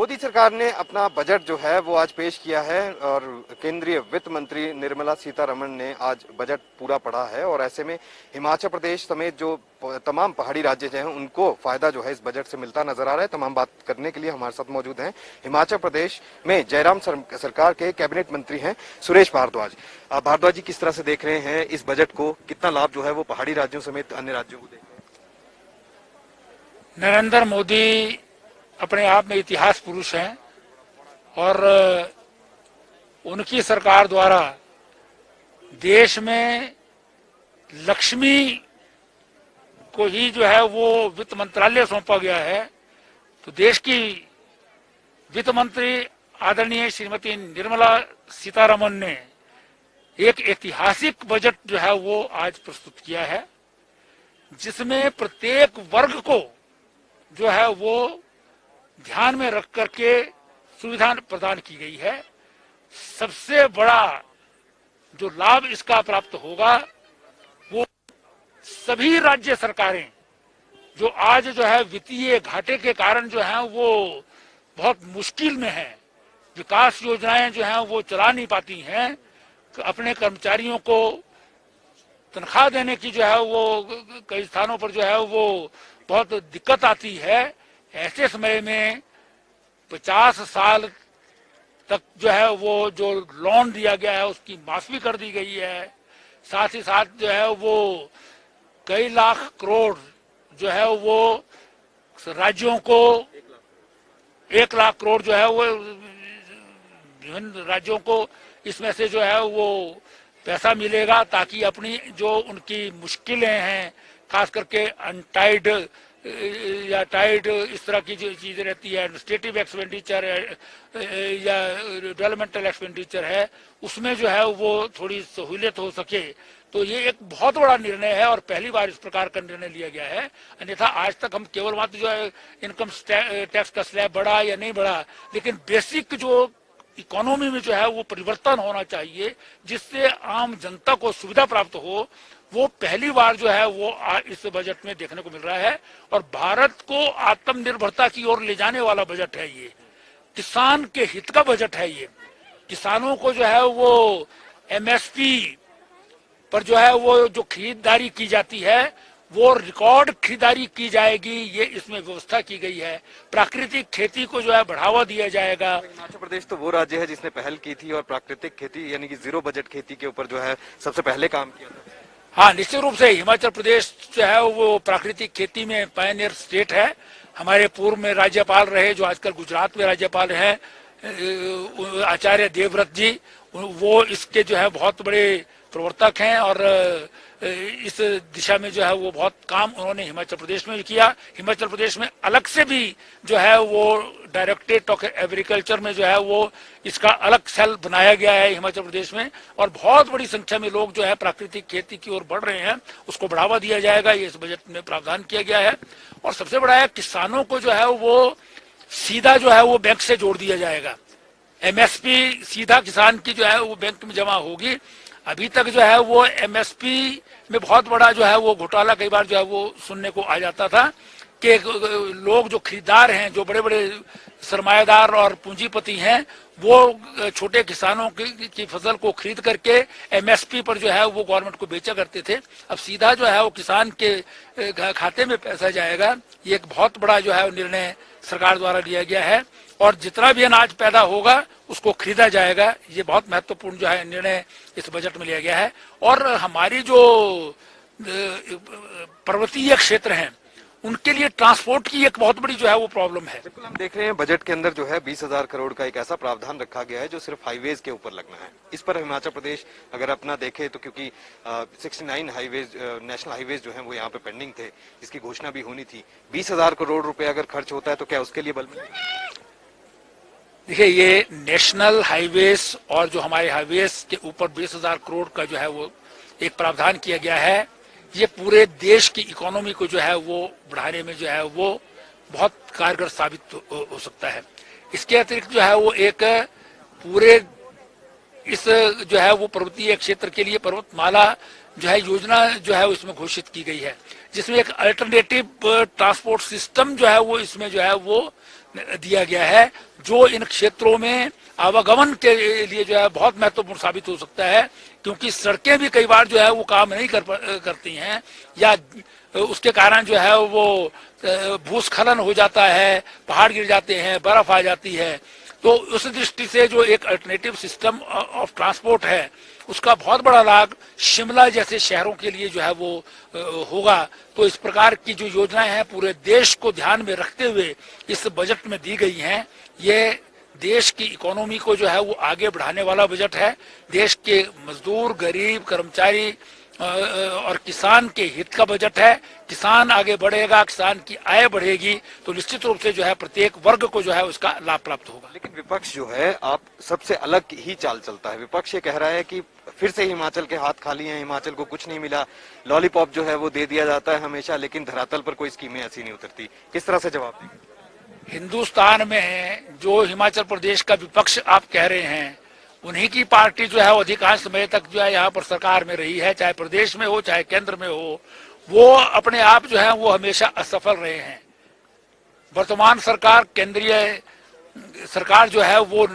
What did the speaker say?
मोदी सरकार ने अपना बजट जो है वो आज पेश किया है और केंद्रीय वित्त मंत्री निर्मला सीतारमण ने आज बजट पूरा पढ़ा है और ऐसे में हिमाचल प्रदेश समेत जो तमाम पहाड़ी राज्य हैं उनको फायदा जो है इस बजट से मिलता नजर आ रहा है। तमाम बात करने के लिए हमारे साथ मौजूद हैं हिमाचल प्रदेश में जयराम सरकार के कैबिनेट मंत्री हैं सुरेश भारद्वाज। भारद्वाज जी, किस तरह से देख रहे हैं इस बजट को, कितना लाभ जो है वो पहाड़ी राज्यों समेत अन्य राज्यों को देगा? नरेंद्र मोदी अपने आप में इतिहास पुरुष हैं और उनकी सरकार द्वारा देश में लक्ष्मी को ही जो है वो वित्त मंत्रालय सौंपा गया है। तो देश की वित्त मंत्री आदरणीय श्रीमती निर्मला सीतारमण ने एक ऐतिहासिक बजट जो है वो आज प्रस्तुत किया है, जिसमें प्रत्येक वर्ग को जो है वो ध्यान में रख करके सुविधा प्रदान की गई है। सबसे बड़ा जो लाभ इसका प्राप्त होगा वो सभी राज्य सरकारें जो आज जो है वित्तीय घाटे के कारण जो है वो बहुत मुश्किल में है, विकास योजनाएं जो है वो चला नहीं पाती हैं, अपने कर्मचारियों को तनख्वाह देने की जो है वो कई स्थानों पर जो है वो बहुत दिक्कत आती है। ऐसे समय में 50 साल तक जो है वो जो लोन दिया गया है उसकी माफी कर दी गई है। साथ ही साथ जो है वो कई लाख करोड़ जो है वो राज्यों को 1 लाख करोड़ जो है वो विभिन्न राज्यों को इसमें से जो है वो पैसा मिलेगा, ताकि अपनी जो उनकी मुश्किलें हैं, खास करके अनटाइड या टाइड इस तरह की जो चीजें रहती है, एडमिनिस्ट्रेटिव एक्सपेंडिचर या डेवलपमेंटल एक्सपेंडिचर है, उसमें जो है वो थोड़ी सहूलियत हो सके। तो ये एक बहुत बड़ा निर्णय है और पहली बार इस प्रकार का निर्णय लिया गया है। अन्यथा आज तक हम केवल मात्र जो है इनकम टैक्स का स्लैब बढ़ा या नहीं बढ़ा, लेकिन बेसिक जो इकोनॉमी में जो है वो परिवर्तन होना चाहिए, जिससे आम जनता को सुविधा प्राप्त हो, वो पहली बार जो है वो इस बजट में देखने को मिल रहा है। और भारत को आत्मनिर्भरता की ओर ले जाने वाला बजट है ये, किसान के हित का बजट है ये। किसानों को जो है वो एमएसपी पर जो है वो जो खरीदारी की जाती है वो रिकॉर्ड खरीदारी की जाएगी, ये इसमें व्यवस्था की गई है। प्राकृतिक खेती को जो है बढ़ावा दिया जाएगा। हिमाचल प्रदेश तो वो राज्य है जिसने पहल की थी और प्राकृतिक खेती यानी कि जीरो बजट खेती के ऊपर जो है सबसे पहले काम किया था। हाँ, निश्चित रूप से हिमाचल प्रदेश जो है वो प्राकृतिक खेती में पायनियर स्टेट है। हमारे पूर्व में राज्यपाल रहे जो आजकल गुजरात में राज्यपाल हैं, आचार्य देवव्रत जी, वो इसके जो है बहुत बड़े प्रवर्तक हैं और इस दिशा में जो है वो बहुत काम उन्होंने हिमाचल प्रदेश में भी किया। हिमाचल प्रदेश में अलग से भी जो है वो डायरेक्टरेट ऑफ एग्रीकल्चर में जो है वो इसका अलग सेल बनाया गया है हिमाचल प्रदेश में, और बहुत बड़ी संख्या में लोग जो है प्राकृतिक खेती की ओर बढ़ रहे हैं, उसको बढ़ावा दिया जाएगा, ये इस बजट में प्रावधान किया गया है। और सबसे बड़ा है, किसानों को जो है वो सीधा जो है वो बैंक से जोड़ दिया जाएगा। एमएसपी सीधा किसान की जो है वो बैंक में जमा होगी। अभी तक जो है वो एमएसपी में बहुत बड़ा जो है वो घोटाला कई बार जो है वो सुनने को आ जाता था कि लोग जो खरीदार हैं, जो बड़े बड़े सरमायादार और पूंजीपति हैं, वो छोटे किसानों की फसल को खरीद करके एमएसपी पर जो है वो गवर्नमेंट को बेचा करते थे। अब सीधा जो है वो किसान के खाते में पैसा जाएगा। ये एक बहुत बड़ा जो है निर्णय सरकार द्वारा लिया गया है और जितना भी अनाज पैदा होगा उसको खरीदा जाएगा। ये बहुत महत्वपूर्ण जो है निर्णय इस बजट में लिया गया है। और हमारी जो पर्वतीय क्षेत्र हैं उनके लिए ट्रांसपोर्ट की एक बहुत बड़ी जो है वो प्रॉब्लम है। बिल्कुल, हम देख रहे हैं बजट के अंदर जो है 20,000 करोड़ का एक ऐसा प्रावधान रखा गया है जो सिर्फ हाईवेज के ऊपर लगना है। इस पर हिमाचल प्रदेश अगर अपना देखे तो क्योंकि 69 हाईवेज नेशनल हाईवेज जो है वो यहाँ पे पेंडिंग थे, इसकी घोषणा भी होनी थी। 20,000 करोड़ रुपए अगर खर्च होता है तो क्या उसके लिए बल मिलेगा? देखिए, ये नेशनल हाईवेज और जो हमारे हाईवेज के ऊपर 20,000 करोड़ का जो है वो एक प्रावधान किया गया है, ये पूरे देश की इकोनॉमी को जो है वो बढ़ाने में जो है वो बहुत कारगर साबित हो सकता है। इसके अतिरिक्त जो है वो एक पूरे इस जो है वो पर्वतीय क्षेत्र के लिए पर्वतमाला जो है योजना जो है इसमें घोषित की गई है, जिसमें एक अल्टरनेटिव ट्रांसपोर्ट सिस्टम जो है वो इसमें जो है वो दिया गया है, जो इन क्षेत्रों में आवागमन के लिए जो है बहुत महत्वपूर्ण साबित हो सकता है, क्योंकि सड़कें भी कई बार जो है वो काम नहीं करती हैं, या उसके कारण जो है वो भूस्खलन हो जाता है, पहाड़ गिर जाते हैं, बर्फ आ जाती है। तो उस दृष्टि से जो एक अल्टरनेटिव सिस्टम ऑफ ट्रांसपोर्ट है, उसका बहुत बड़ा लाभ शिमला जैसे शहरों के लिए जो है वो होगा। तो इस प्रकार की जो योजनाएं हैं पूरे देश को ध्यान में रखते हुए इस बजट में दी गई हैं। ये देश की इकोनॉमी को जो है वो आगे बढ़ाने वाला बजट है। देश के मजदूर, गरीब, कर्मचारी और किसान के हित का बजट है। किसान आगे बढ़ेगा, किसान की आय बढ़ेगी, तो निश्चित रूप से जो है प्रत्येक वर्ग को जो है उसका लाभ प्राप्त होगा। लेकिन विपक्ष जो है आप सबसे अलग ही चाल चलता है। विपक्ष ये कह रहा है कि फिर से हिमाचल के हाथ खाली हैं, हिमाचल को कुछ नहीं मिला, लॉलीपॉप जो है वो दे दिया जाता है हमेशा, लेकिन धरातल पर कोई स्कीमें ऐसी नहीं उतरती। किस तरह से जवाब देंगे? हिंदुस्तान में जो हिमाचल प्रदेश का विपक्ष आप कह रहे हैं, उन्हीं की पार्टी जो है वो अधिकांश समय तक जो है यहाँ पर सरकार में रही है, चाहे प्रदेश में हो चाहे केंद्र में हो। वो अपने आप जो है वो हमेशा असफल रहे हैं। वर्तमान सरकार, केंद्रीय सरकार जो है वो